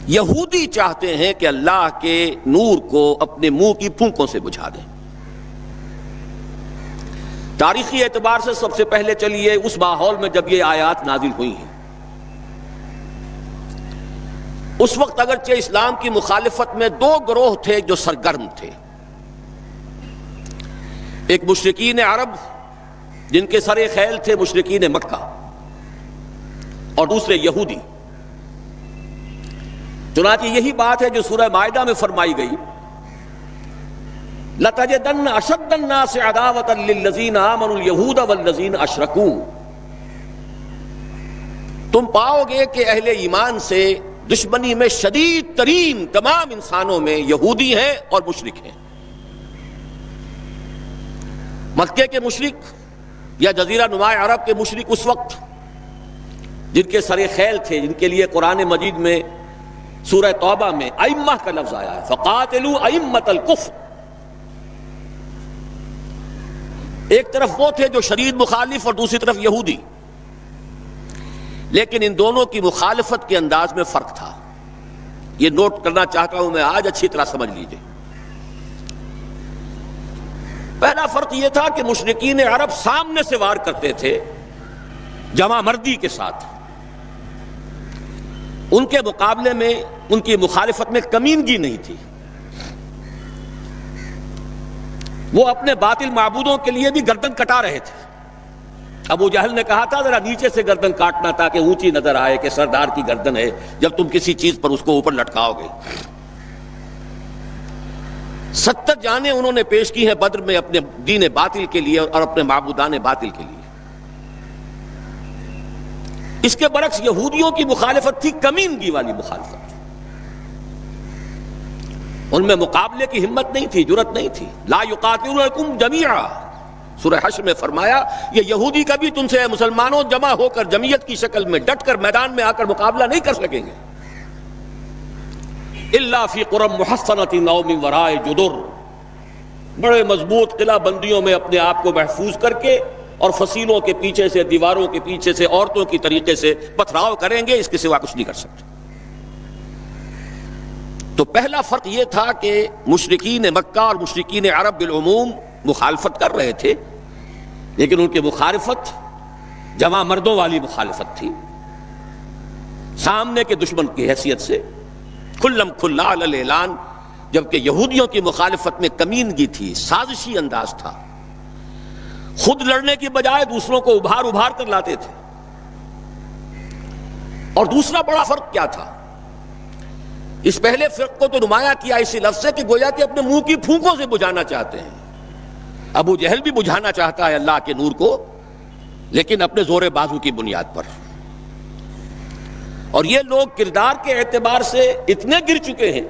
یہودی چاہتے ہیں کہ اللہ کے نور کو اپنے منہ کی پھونکوں سے بجھا دیں۔ تاریخی اعتبار سے سب سے پہلے چلیے اس ماحول میں جب یہ آیات نازل ہوئی ہیں، اس وقت اگرچہ اسلام کی مخالفت میں دو گروہ تھے جو سرگرم تھے، ایک مشرکین عرب جن کے سر خیل تھے مشرکین مکہ، اور دوسرے یہودی۔ چنانچہ یہی بات ہے جو سورہ مائدہ میں فرمائی گئی، لَتَجِدَنَّ أَشَدَّ النَّاسِ عَدَاوَةً لِلَّذِينَ آمَنُوا الْيَهُودَ وَالَّذِينَ أَشْرَكُوا، تم پاؤ گے کہ اہل ایمان سے دشمنی میں شدید ترین تمام انسانوں میں یہودی ہیں اور مشرک ہیں۔ مکے کے مشرک یا جزیرہ نما عرب کے مشرک اس وقت جن کے سر خیل تھے، جن کے لیے قرآن مجید میں سورہ توبہ میں ائمہ کا لفظ آیا ہے، فَقَاتِلُوا أَئِمَّةَ الْكُفْرِ، ایک طرف وہ تھے جو شدید مخالف اور دوسری طرف یہودی، لیکن ان دونوں کی مخالفت کے انداز میں فرق تھا۔ یہ نوٹ کرنا چاہتا ہوں میں آج، اچھی طرح سمجھ لیجئے۔ پہلا فرق یہ تھا کہ مشرکین عرب سامنے سے وار کرتے تھے جمع مردی کے ساتھ، ان کے مقابلے میں ان کی مخالفت میں کمینگی نہیں تھی۔ وہ اپنے باطل معبودوں کے لیے بھی گردن کٹا رہے تھے۔ ابو جہل نے کہا تھا ذرا نیچے سے گردن کاٹنا تاکہ اونچی نظر آئے کہ سردار کی گردن ہے، جب تم کسی چیز پر اس کو اوپر لٹکاؤ گے۔ 70 جانیں انہوں نے پیش کی ہیں بدر میں اپنے دین باطل کے لیے اور اپنے معبودان باطل کے لیے۔ اس کے برعکس یہودیوں کی مخالفت تھی کمینگی والی مخالفت، ان میں مقابلے کی ہمت نہیں تھی، جرأت نہیں تھی۔ لا یقاتلونکم جمیعا، سورہ حشر میں فرمایا یہ یہودی کبھی تم سے مسلمانوں جمع ہو کر جمعیت کی شکل میں ڈٹ کر میدان میں آ کر مقابلہ نہیں کر سکیں گے، الا فی قرى محصنۃ او من وراء جدر، بڑے مضبوط قلعہ بندیوں میں اپنے آپ کو محفوظ کر کے اور فصیلوں کے پیچھے سے، دیواروں کے پیچھے سے، عورتوں کی طریقے سے پتھراؤ کریں گے، اس کے سوا کچھ نہیں کر سکتے۔ تو پہلا فرق یہ تھا کہ مشرکین مکہ اور مشرکین عرب بالعموم مخالفت کر رہے تھے، لیکن ان کی مخالفت جمع مردوں والی مخالفت تھی، سامنے کے دشمن کی حیثیت سے کھلم کھلا علی الاعلان، جبکہ یہودیوں کی مخالفت میں کمینگی تھی، سازشی انداز تھا، خود لڑنے کی بجائے دوسروں کو ابھار ابھار کر لاتے تھے۔ اور دوسرا بڑا فرق کیا تھا؟ اس پہلے فرق کو تو نمایاں کیا اسی لفظ سے کہ گویا کہ اپنے منہ کی پھونکوں سے بجھانا چاہتے ہیں۔ ابو جہل بھی بجھانا چاہتا ہے اللہ کے نور کو، لیکن اپنے زور بازو کی بنیاد پر۔ اور یہ لوگ کردار کے اعتبار سے اتنے گر چکے ہیں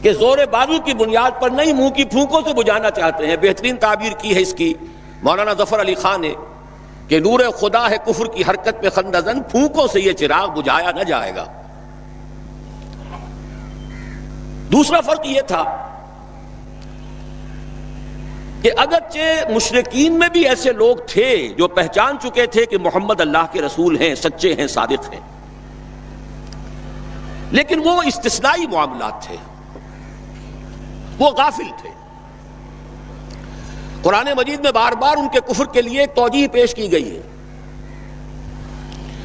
کہ زور بازو کی بنیاد پر نہیں، منہ کی پھونکوں سے بجھانا چاہتے ہیں۔ بہترین تعبیر کی ہے اس کی مولانا ظفر علی خان نے کہ نور خدا ہے کفر کی حرکت میں خندہ زن، پھونکوں سے یہ چراغ بجھایا نہ جائے گا۔ دوسرا فرق یہ تھا کہ اگرچہ مشرکین میں بھی ایسے لوگ تھے جو پہچان چکے تھے کہ محمد اللہ کے رسول ہیں، سچے ہیں، صادق ہیں، لیکن وہ استثنائی معاملات تھے، وہ غافل تھے۔ قرآن مجید میں بار بار ان کے کفر کے لیے ایک توجیہ پیش کی گئی ہے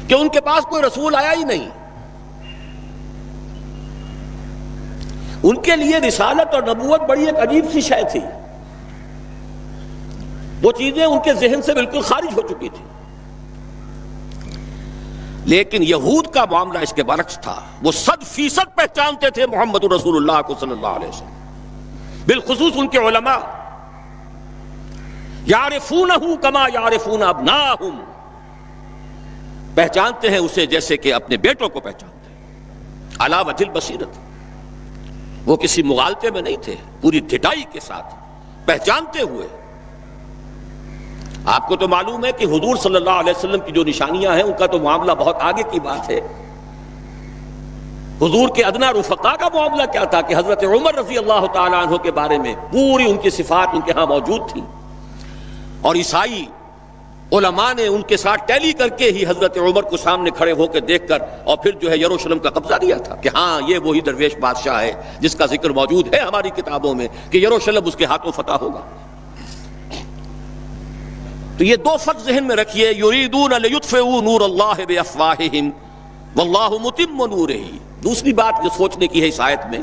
کہ ان کے پاس کوئی رسول آیا ہی نہیں، ان کے لیے رسالت اور نبوت بڑی ایک عجیب سی شے تھی، وہ چیزیں ان کے ذہن سے بالکل خارج ہو چکی تھی۔ لیکن یہود کا معاملہ اس کے برعکس تھا، وہ 100% پہچانتے تھے محمد رسول اللہ کو صلی اللہ علیہ وسلم، بالخصوص ان کے علماء، یعرفونہ کما یعرفون ابناءہم، پہچانتے ہیں اسے جیسے کہ اپنے بیٹوں کو پہچانتے ہیں، علی وجہ البصیرۃ، وہ کسی مغالطے میں نہیں تھے، پوری ڈٹائی کے ساتھ پہچانتے ہوئے۔ آپ کو تو معلوم ہے کہ حضور صلی اللہ علیہ وسلم کی جو نشانیاں ہیں ان کا تو معاملہ بہت آگے کی بات ہے۔ حضور کے ادنا رفقا کا معاملہ کیا تھا کہ حضرت عمر رضی اللہ تعالیٰ عنہ کے بارے میں پوری ان کی صفات ان کے ہاں موجود تھی، اور عیسائی علماء نے ان کے ساتھ ٹیلی کر کے ہی حضرت عمر کو سامنے کھڑے ہو کے دیکھ کر اور پھر جو ہے یروشلم کا قبضہ دیا تھا کہ ہاں یہ وہی درویش بادشاہ ہے جس کا ذکر موجود ہے ہماری کتابوں میں کہ یروشلم اس کے ہاتھوں فتح ہوگا۔ تو یہ دو فرق ذہن میں رکھیے، یریدون لیطفئوا نور اللہ بافواہہم واللہ متم نورہ۔ دوسری بات جو سوچنے کی ہے اس آیت میں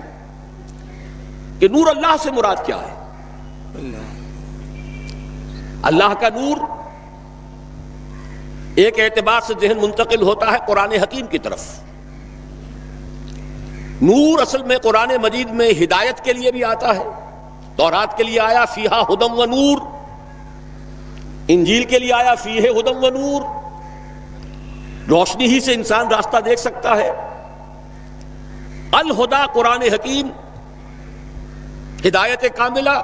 کہ نور اللہ سے مراد کیا ہے؟ اللہ کا نور ایک اعتبار سے ذہن منتقل ہوتا ہے قرآن حکیم کی طرف۔ نور اصل میں قرآن مجید میں ہدایت کے لیے بھی آتا ہے، تورات کے لیے آیا فیہا ہدی و نور، انجیل کے لیے آیا فیہ ہدی و نور، روشنی ہی سے انسان راستہ دیکھ سکتا ہے۔ الہدا قرآن حکیم، ہدایت کاملہ،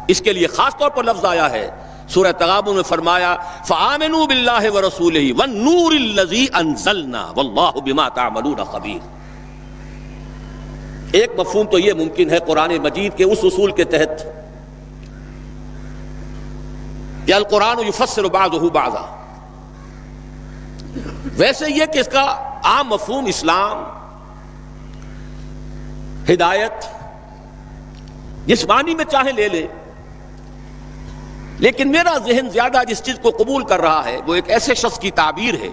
اس کے لیے خاص طور پر لفظ آیا ہے۔ سورہ تغابن میں فرمایا فآمنوا باللہ ورسولہ والنور الذی انزلنا واللہ بما تعملون خبیر۔ ایک مفہوم تو یہ ممکن ہے قرآن مجید کے اس اصول کے تحت کہ القرآن یفسر بعضہ بعضا، ویسے یہ کہ اس کا عام مفہوم اسلام، ہدایت، جس معنی میں چاہے لے لے، لیکن میرا ذہن زیادہ جس چیز کو قبول کر رہا ہے وہ ایک ایسے شخص کی تعبیر ہے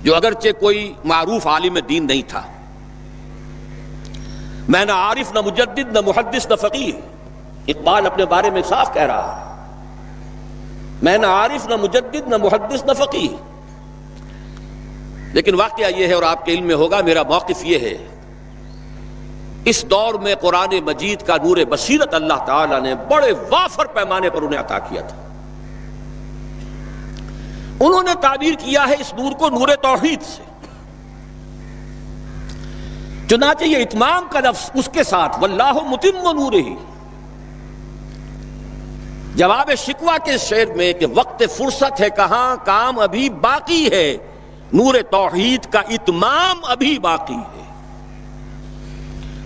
جو اگرچہ کوئی معروف عالم دین نہیں تھا، میں نہ عارف نہ مجدد نہ محدث نہ فقیہ، اقبال اپنے بارے میں صاف کہہ رہا ہے، میں نہ عارف نہ مجدد نہ محدث نہ فقیہ، لیکن واقعہ یہ ہے اور آپ کے علم میں ہوگا، میرا موقف یہ ہے اس دور میں قرآن مجید کا نور بصیرت اللہ تعالیٰ نے بڑے وافر پیمانے پر انہیں عطا کیا تھا۔ انہوں نے تعبیر کیا ہے اس نور کو نور توحید سے، چنانچہ یہ اتمام کا لفظ اس کے ساتھ واللہ متم نورہ، جواب شکوہ کے شعر میں کہ وقت فرصت ہے کہاں کام ابھی باقی ہے، نور توحید کا اتمام ابھی باقی ہے۔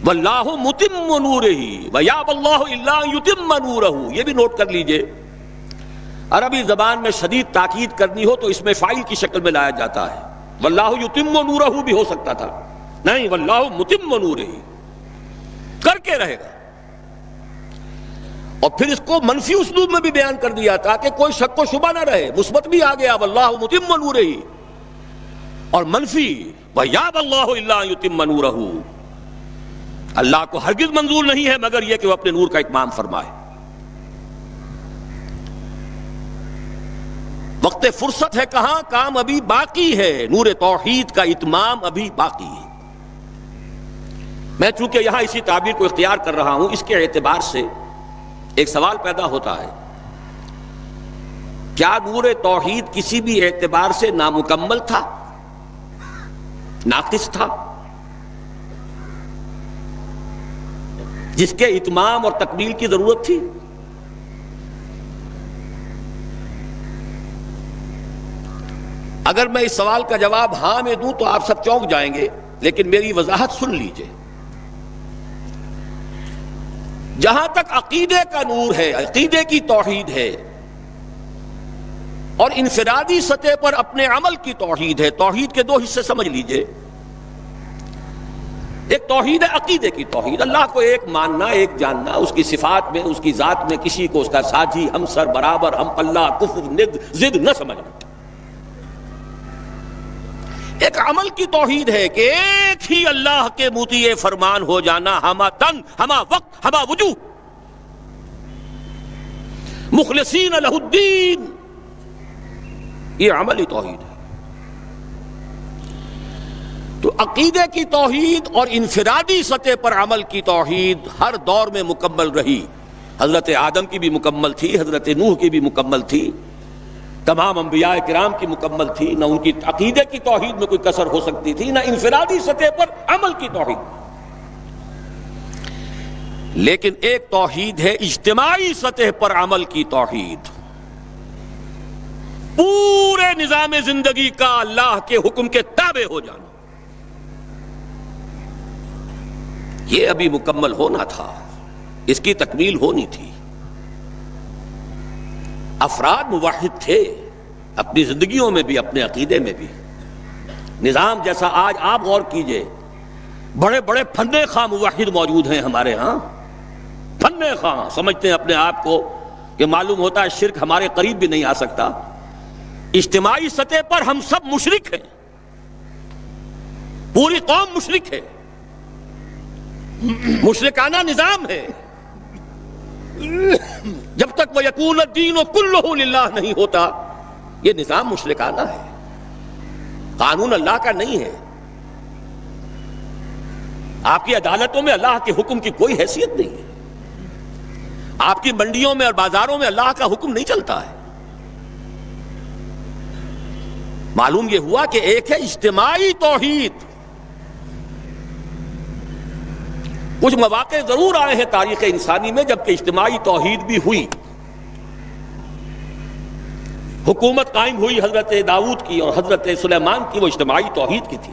واللہ متم نورہ ویابی اللہ الا ان یتم نورہ، یہ بھی نوٹ کر لیجئے، عربی زبان میں شدید تاکید کرنی ہو تو اس میں فاعل کی شکل میں لایا جاتا ہے، واللہ یتم نورہ بھی ہو سکتا تھا، نہیں واللہ متم نورہ، کر کے رہے گا۔ اور پھر اس کو منفی اسلوب میں بھی بیان کر دیا تاکہ کوئی شک و شبہ نہ رہے، مثبت بھی آ گیا واللہ متم نورہ، اور منفی ویابی اللہ الا ان یتم نورہ، اللہ کو ہرگز منظور نہیں ہے مگر یہ کہ وہ اپنے نور کا اتمام فرمائے۔ وقت فرصت ہے کہاں کام ابھی باقی ہے، نور توحید کا اتمام ابھی باقی ہے۔ میں چونکہ یہاں اسی تعبیر کو اختیار کر رہا ہوں، اس کے اعتبار سے ایک سوال پیدا ہوتا ہے، کیا نور توحید کسی بھی اعتبار سے نامکمل تھا، ناقص تھا، جس کے اتمام اور تکمیل کی ضرورت تھی؟ اگر میں اس سوال کا جواب ہاں میں دوں تو آپ سب چونک جائیں گے، لیکن میری وضاحت سن لیجئے۔ جہاں تک عقیدے کا نور ہے، عقیدے کی توحید ہے، اور انفرادی سطح پر اپنے عمل کی توحید ہے، توحید کے دو حصے سمجھ لیجئے۔ ایک توحید ہے عقیدے کی توحید، اللہ کو ایک ماننا، ایک جاننا، اس کی صفات میں، اس کی ذات میں کسی کو اس کا ساجی، ہمسر، برابر، ہم پلہ، کفر، ند، ضد نہ سمجھنا۔ ایک عمل کی توحید ہے کہ ایک ہی اللہ کے مطیع فرمان ہو جانا، ہما تن، ہما وقت، ہما وجوہ، مخلصین لہ الدین، یہ عملی توحید ہے۔ تو عقیدے کی توحید اور انفرادی سطح پر عمل کی توحید ہر دور میں مکمل رہی، حضرت آدم کی بھی مکمل تھی، حضرت نوح کی بھی مکمل تھی، تمام انبیاء کرام کی مکمل تھی، نہ ان کی عقیدے کی توحید میں کوئی کسر ہو سکتی تھی، نہ انفرادی سطح پر عمل کی توحید۔ لیکن ایک توحید ہے اجتماعی سطح پر عمل کی توحید، پورے نظام زندگی کا اللہ کے حکم کے تابع ہو جانا، یہ ابھی مکمل ہونا تھا، اس کی تکمیل ہونی تھی۔ افراد موحد تھے اپنی زندگیوں میں بھی، اپنے عقیدے میں بھی. نظام جیسا آج آپ غور کیجئے، بڑے بڑے فن خواہ موحد موجود ہیں ہمارے ہاں. فن خواہ سمجھتے ہیں اپنے آپ کو کہ معلوم ہوتا ہے شرک ہمارے قریب بھی نہیں آ سکتا. اجتماعی سطح پر ہم سب مشرک ہیں، پوری قوم مشرک ہے، مشرکانہ نظام ہے. جب تک وہ یکون الدین کلہ للہ نہیں ہوتا یہ نظام مشرکانہ ہے، قانون اللہ کا نہیں ہے. آپ کی عدالتوں میں اللہ کے حکم کی کوئی حیثیت نہیں ہے، آپ کی منڈیوں میں اور بازاروں میں اللہ کا حکم نہیں چلتا ہے. معلوم یہ ہوا کہ ایک ہے اجتماعی توحید. کچھ مواقع ضرور آئے ہیں تاریخ انسانی میں جبکہ اجتماعی توحید بھی ہوئی، حکومت قائم ہوئی حضرت داؤد کی اور حضرت سلیمان کی، وہ اجتماعی توحید کی تھی.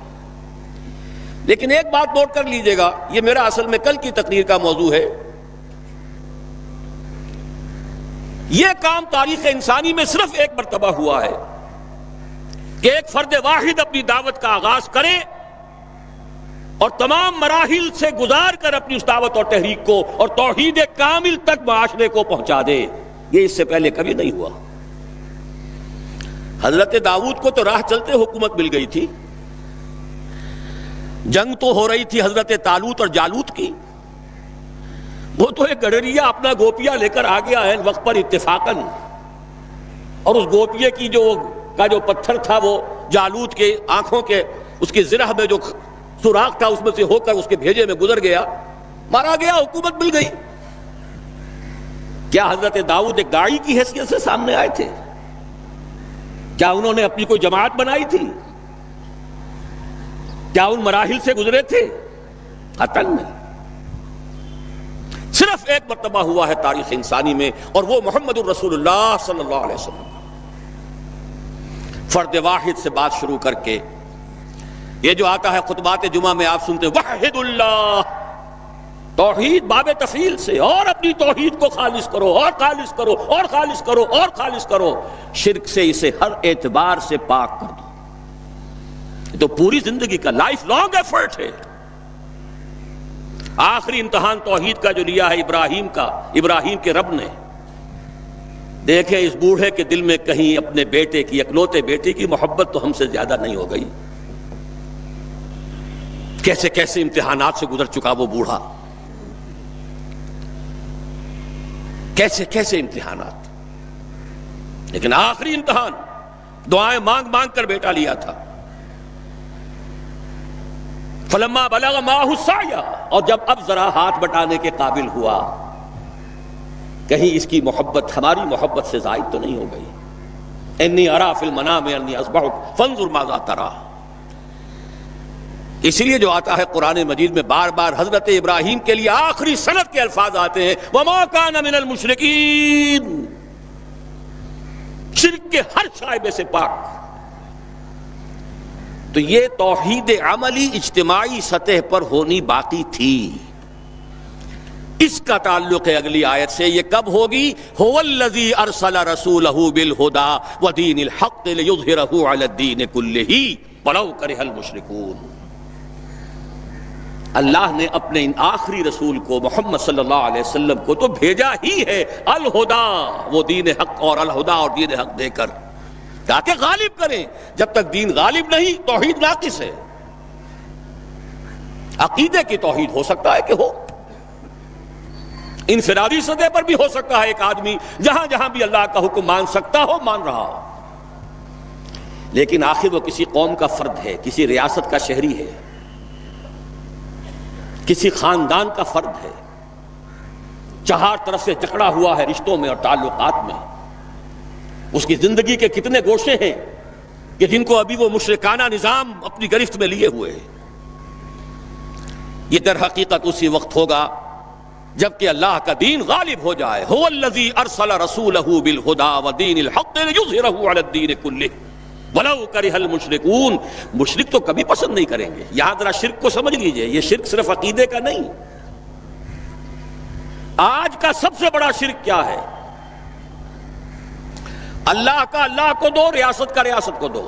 لیکن ایک بات نوٹ کر لیجئے گا، یہ میرا اصل میں کل کی تقریر کا موضوع ہے. یہ کام تاریخ انسانی میں صرف ایک مرتبہ ہوا ہے کہ ایک فرد واحد اپنی دعوت کا آغاز کرے اور تمام مراحل سے گزار کر اپنی اس دعوت اور تحریک کو اور توحید کامل تک معاشرے کو پہنچا دے. یہ اس سے پہلے کبھی نہیں ہوا. حضرت داؤد کو تو راہ چلتے حکومت مل گئی تھی، جنگ تو ہو رہی تھی حضرت طالوت اور جالوت کی. وہ تو ایک گڈریا اپنا گوپیا لے کر آ گیا ہے وقت پر اتفاقاً، اور اس گوپیے کی جو پتھر تھا وہ جالوت کے آنکھوں کے اس کی زرہ میں جو سوراخ تھا اس میں سے ہو کر اس کے بھیجے میں گزر گیا، مارا گیا، حکومت مل گئی. کیا حضرت داؤد ایک داعی کی حیثیت سے سامنے آئے تھے؟ کیا انہوں نے اپنی کوئی جماعت بنائی تھی؟ کیا ان مراحل سے گزرے تھے؟ قطعاً نہیں. صرف ایک مرتبہ ہوا ہے تاریخ انسانی میں، اور وہ محمد الرسول اللہ صلی اللہ علیہ وسلم. فرد واحد سے بات شروع کر کے یہ جو آتا ہے خطبات جمعہ میں آپ سنتے وحد اللہ، توحید باب تفصیل سے، اور اپنی توحید کو خالص کرو اور خالص کرو اور خالص کرو اور خالص کرو، شرک سے اسے ہر اعتبار سے پاک کر دو. یہ تو پوری زندگی کا لائف لانگ ایفرٹ ہے. آخری امتحان توحید کا جو لیا ہے ابراہیم کے رب نے. دیکھیں اس بوڑھے کے دل میں کہیں اپنے بیٹے کی، اکلوتے بیٹے کی محبت تو ہم سے زیادہ نہیں ہو گئی. کیسے کیسے امتحانات سے گزر چکا وہ بوڑھا، کیسے کیسے امتحانات. لیکن آخری امتحان دعائیں مانگ مانگ کر بیٹا لیا تھا. فلما بلغ معه السعی، اور جب اب ذرا ہاتھ بٹانے کے قابل ہوا، کہیں اس کی محبت ہماری محبت سے زائد تو نہیں ہو گئی. انی ارا فی المنام انی اذبحک فانظر ماذا تری. اسی لیے جو آتا ہے قرآن مجید میں بار بار حضرت ابراہیم کے لیے آخری سند کے الفاظ آتے ہیں وما کان من المشرکین، شرک کے ہر شائبے سے پاک. تو یہ توحید عملی اجتماعی سطح پر ہونی باقی تھی. اس کا تعلق ہے اگلی آیت سے. یہ کب ہوگی؟ هو الذی ارسل رسولہ بالہدی ودین الحق لیظہرہ علی الدین کلہ ولو کرہ المشرکون. اللہ نے اپنے ان آخری رسول کو محمد صلی اللہ علیہ وسلم کو تو بھیجا ہی ہے الہدا، وہ دین حق اور الہدا اور دین حق دے کر تاکہ غالب کریں. جب تک دین غالب نہیں توحید ناقص ہے. عقیدے کی توحید ہو سکتا ہے کہ ہو، انفرادی سطح پر بھی ہو سکتا ہے، ایک آدمی جہاں جہاں بھی اللہ کا حکم مان سکتا ہو مان رہا ہو، لیکن آخر وہ کسی قوم کا فرد ہے، کسی ریاست کا شہری ہے، کسی خاندان کا فرد ہے، چہار طرف سے جکڑا ہوا ہے رشتوں میں اور تعلقات میں. اس کی زندگی کے کتنے گوشے ہیں کہ جن کو ابھی وہ مشرکانہ نظام اپنی گرفت میں لیے ہوئے ہیں. یہ در حقیقت اسی وقت ہوگا جبکہ اللہ کا دین غالب ہو جائے. هو الذی ارسل رسولہ بالہدی ودین الحق لیظہرہ علی الدین کلہ ولو کرہ المشرکون. مشرک تو کبھی پسند نہیں کریں گے. یہاں ذرا شرک کو سمجھ لیجئے، یہ شرک صرف عقیدے کا نہیں. آج کا سب سے بڑا شرک کیا ہے؟ اللہ کا اللہ کو دو، ریاست کا ریاست کو دو.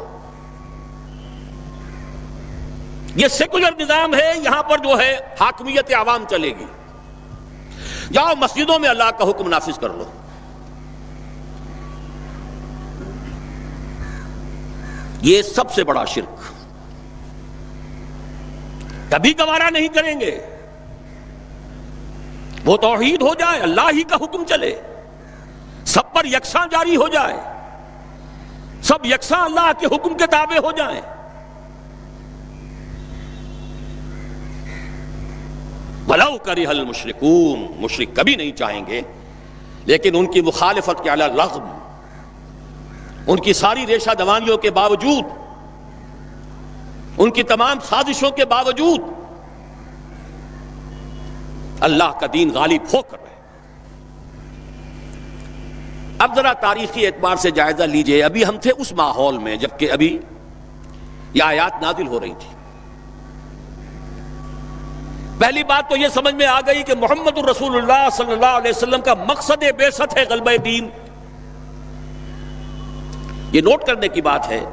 یہ سیکولر نظام ہے، یہاں پر جو ہے حاکمیت عوام چلے گی. جاؤ مسجدوں میں اللہ کا حکم نافذ کر لو. یہ سب سے بڑا شرک، کبھی گوارا نہیں کریں گے. وہ توحید ہو جائے، اللہ ہی کا حکم چلے، سب پر یکساں جاری ہو جائے، سب یکساں اللہ کے حکم کے تابع ہو جائیں. وَلَوْ كَرِهَ الْمُشْرِكُونَ، مشرک کبھی نہیں چاہیں گے، لیکن ان کی مخالفت کے علی الرغم، ان کی ساری ریشہ دوانیوں کے باوجود، ان کی تمام سازشوں کے باوجود اللہ کا دین غالب ہو کر رہے. اب ذرا تاریخی اعتبار سے جائزہ لیجئے. ابھی ہم تھے اس ماحول میں جبکہ ابھی یہ آیات نازل ہو رہی تھی. پہلی بات تو یہ سمجھ میں آ گئی کہ محمد الرسول اللہ صلی اللہ علیہ وسلم کا مقصد بعثت ہے غلبہ دین. یہ نوٹ کرنے کی بات ہے،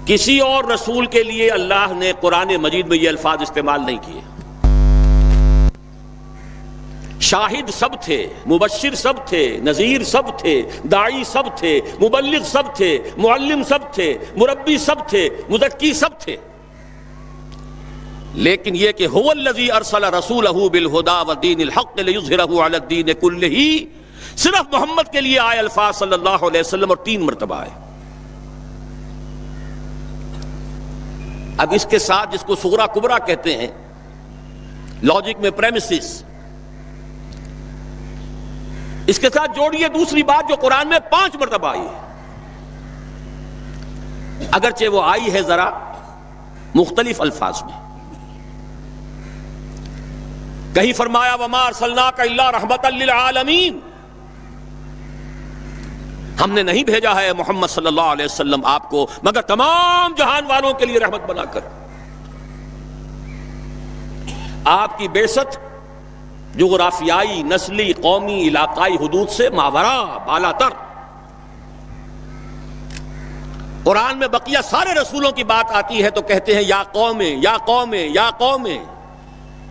کسی اور رسول کے لیے اللہ نے قرآن مجید میں یہ الفاظ استعمال نہیں کیے. شاہد سب تھے، مبشر سب تھے، نذیر سب تھے، داعی سب تھے، مبلغ سب تھے، معلم سب تھے، مربی سب تھے، مزکی سب تھے. لیکن یہ کہ هو الذی ارسل رسولہ بالہدی ودین الحق لیظہرہ علی الدین کلہ، صرف محمد کے لیے آئے الفاظ صلی اللہ علیہ وسلم، اور 3 مرتبہ آئے. اب اس کے ساتھ جس کو صغرا کبرا کہتے ہیں لاجک میں پریمیسز، اس کے ساتھ جوڑیے دوسری بات جو قرآن میں 5 مرتبہ آئی ہے، اگرچہ وہ آئی ہے ذرا مختلف الفاظ میں. کہیں فرمایا وَمَا أَرْسَلْنَاكَ إِلَّا رَحْمَةً لِّلْعَالَمِينَ، ہم نے نہیں بھیجا ہے محمد صلی اللہ علیہ وسلم آپ کو مگر تمام جہان والوں کے لیے رحمت بنا کر. آپ کی بعثت جغرافیائی، نسلی، قومی، علاقائی حدود سے ماورا، بالا تر. قرآن میں بقیہ سارے رسولوں کی بات آتی ہے تو کہتے ہیں یا قوم یا قوم یا قوم.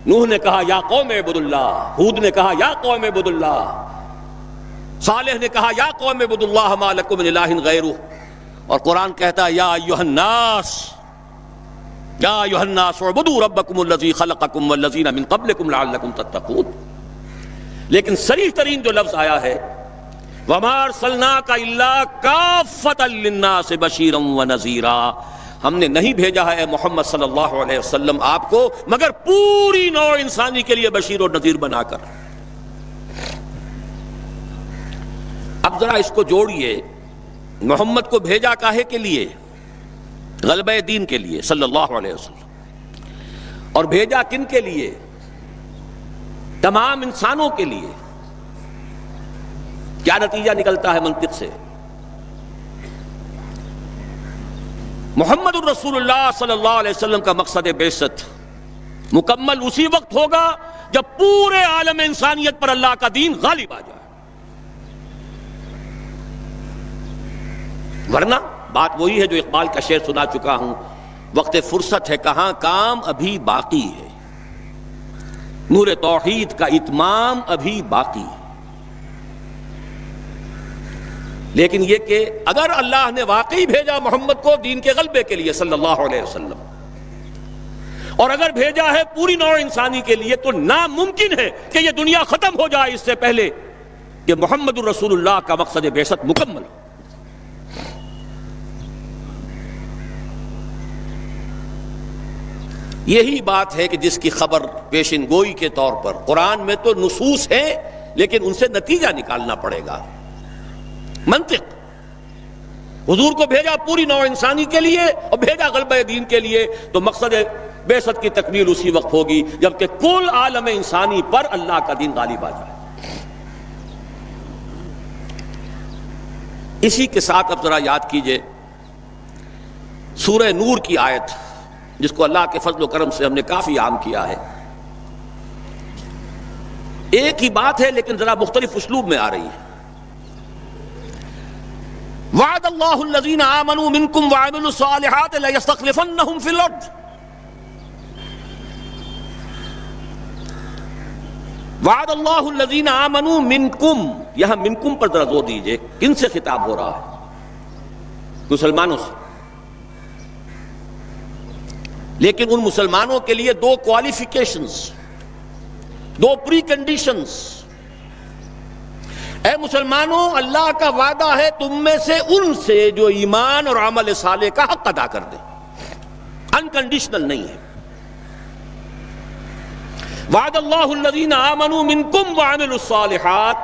نوح نے کہا یا قوم اعبد اللہ، ہود نے کہا یا قوم اعبد اللہ، صالح نے کہا یا قوم اعبد اللہ ما لکم من الہ غیرہ. اور قرآن کہتا ہے یا ایھا الناس، یا ایھا الناس اعبدوا ربکم الذی خلقکم والذین من قبلکم لعلکم تتقون. لیکن صریح ترین جو لفظ آیا ہے وما ارسلناک الا کافۃ للناس بشیرا ونذیرا، ہم نے نہیں بھیجا ہے محمد صلی اللہ علیہ وسلم آپ کو مگر پوری نوع انسانی کے لیے بشیر اور نذیر بنا کر. اب ذرا اس کو جوڑیے، محمد کو بھیجا کاہے کے لیے؟ غلبہ دین کے لیے صلی اللہ علیہ وسلم. اور بھیجا کن کے لیے؟ تمام انسانوں کے لیے. کیا نتیجہ نکلتا ہے منطق سے؟ محمد الرسول اللہ صلی اللہ علیہ وسلم کا مقصد بعثت مکمل اسی وقت ہوگا جب پورے عالم انسانیت پر اللہ کا دین غالب آ جائے. ورنہ بات وہی ہے جو اقبال کا شعر سنا چکا ہوں، وقت فرصت ہے کہاں کام ابھی باقی ہے، نور توحید کا اتمام ابھی باقی ہے. لیکن یہ کہ اگر اللہ نے واقعی بھیجا محمد کو دین کے غلبے کے لیے صلی اللہ علیہ وسلم، اور اگر بھیجا ہے پوری نوع انسانی کے لیے، تو ناممکن ہے کہ یہ دنیا ختم ہو جائے اس سے پہلے کہ محمد الرسول اللہ کا مقصد بعثت مکمل ہو. یہی بات ہے کہ جس کی خبر پیشن گوئی کے طور پر قرآن میں تو نصوص ہیں، لیکن ان سے نتیجہ نکالنا پڑے گا. منطق، حضور کو بھیجا پوری نوع انسانی کے لیے اور بھیجا غلبہ دین کے لیے، تو مقصد بعثت کی تکمیل اسی وقت ہوگی جبکہ کل عالم انسانی پر اللہ کا دین غالب آ جائے. اسی کے ساتھ اب ذرا یاد کیجئے سورہ نور کی آیت، جس کو اللہ کے فضل و کرم سے ہم نے کافی عام کیا ہے. ایک ہی بات ہے لیکن ذرا مختلف اسلوب میں آ رہی ہے. وعد اللہ الذین آمنوا منکم وعملوا الصالحات لیستخلفنہم فی الارض. وعد اللہ الذین آمنوا منکم، یہاں منکم پر ذرا زور دیجئے. کن سے خطاب ہو رہا ہے؟ مسلمانوں سے. لیکن ان مسلمانوں کے لیے دو کوالیفیکیشنز، دو پری کنڈیشنز. اے مسلمانوں، اللہ کا وعدہ ہے تم میں سے ان سے جو ایمان اور عمل صالح کا حق ادا کر دے، انکنڈیشنل نہیں ہے. وعد اللہ الذین آمنوا منکم وعملوا الصالحات،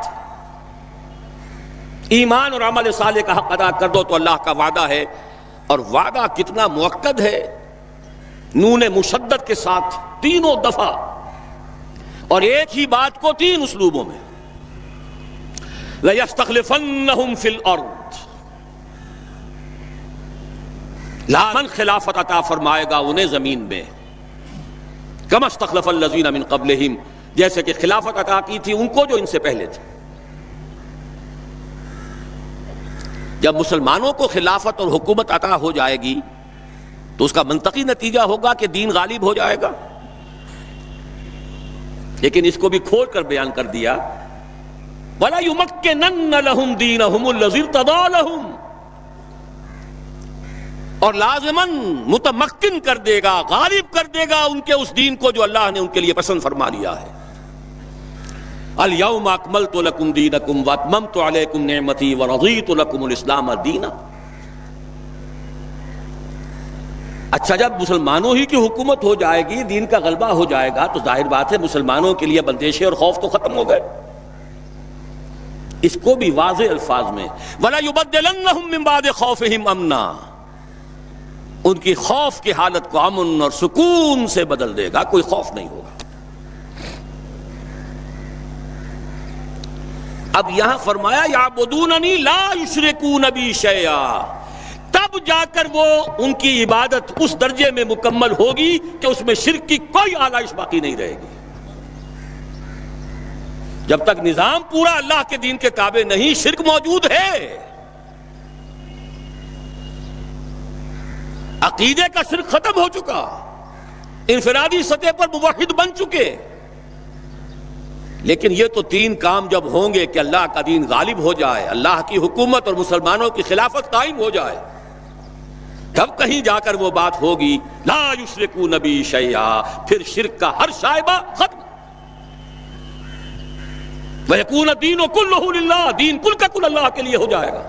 ایمان اور عمل صالح کا حق ادا کر دو تو اللہ کا وعدہ ہے. اور وعدہ کتنا مؤکد ہے، نون مشدد کے ساتھ تینوں دفعہ، اور ایک ہی بات کو تین اسلوبوں میں. لَيَسْتَخْلِفَنَّهُمْ فِي الْأَرْضِ، لامن خلافت عطا فرمائے گا انہیں زمین میں. كَمَا اسْتَخْلَفَ الَّذِينَ مِن قَبْلِهِمْ، جیسے کہ خلافت عطا کی تھی ان کو جو ان سے پہلے تھے. جب مسلمانوں کو خلافت اور حکومت عطا ہو جائے گی تو اس کا منطقی نتیجہ ہوگا کہ دین غالب ہو جائے گا. لیکن اس کو بھی کھول کر بیان کر دیا، وَلَا يُمَكِّنَنَّ لَهُمْ دِينَهُمُ الَّذِي ارْتَضَىٰ لَهُمْ، اور لازماً متمکن کر دے گا، غالب کر دے گا ان کے اس دین کو جو اللہ نے ان کے لیے پسند فرما لیا ہے. الْيَوْمَ أَكْمَلْتُ لَكُمْ دِينَكُمْ وَأَتْمَمْتُ عَلَيْكُمْ نِعْمَتِي وَرَضِيتُ لَكُمُ الْإِسْلَامَ دِينًا. اچھا، جب مسلمانوں ہی کی حکومت ہو جائے گی، دین کا غلبہ ہو جائے گا، تو ظاہر بات ہے مسلمانوں کے لیے بندشیں اور خوف تو ختم ہو گئے. اس کو بھی واضح الفاظ میں وَلَا يُبَدِّلَنَّهُم مِّن بَعْدِ خَوْفِهِمْ أَمْنًا، ان کی خوف کی حالت کو امن اور سکون سے بدل دے گا، کوئی خوف نہیں ہوگا. اب یہاں فرمایا یعبدوننی لا یشرکون بی شیئا، تب جا کر وہ ان کی عبادت اس درجے میں مکمل ہوگی کہ اس میں شرک کی کوئی آلائش باقی نہیں رہے گی. جب تک نظام پورا اللہ کے دین کے تابع نہیں، شرک موجود ہے. عقیدے کا شرک ختم ہو چکا، انفرادی سطح پر موحد بن چکے. لیکن یہ تو تین کام جب ہوں گے کہ اللہ کا دین غالب ہو جائے، اللہ کی حکومت اور مسلمانوں کی خلافت قائم ہو جائے، تب کہیں جا کر وہ بات ہوگی لا یشرکون بی شیئا، پھر شرک کا ہر شائبہ ختم. وَيَكُونَ الدِّينُ كُلُّهُ لِلَّهِ، دین کل کا کل اللہ کے لیے ہو جائے گا.